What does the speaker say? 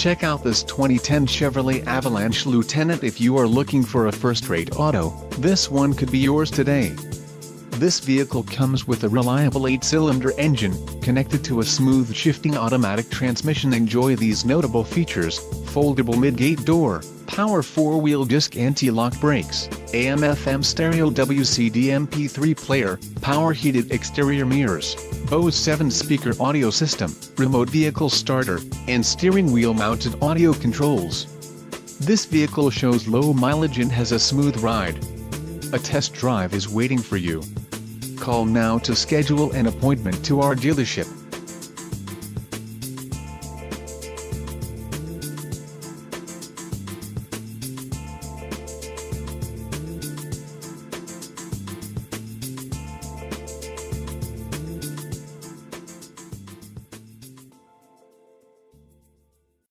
Check out this 2010 Chevrolet Avalanche Lieutenant. If you are looking for a first-rate auto, this one could be yours today. This vehicle comes with a reliable 8-cylinder engine, connected to a smooth shifting automatic transmission. Enjoy these notable features: foldable mid-gate door, power 4-wheel disc anti-lock brakes, AM/FM stereo, WCD MP3 player, power heated exterior mirrors, Bose 7-speaker audio system, remote vehicle starter, and steering wheel mounted audio controls. This vehicle shows low mileage and has a smooth ride. A test drive is waiting for you. Call now to schedule an appointment to our dealership.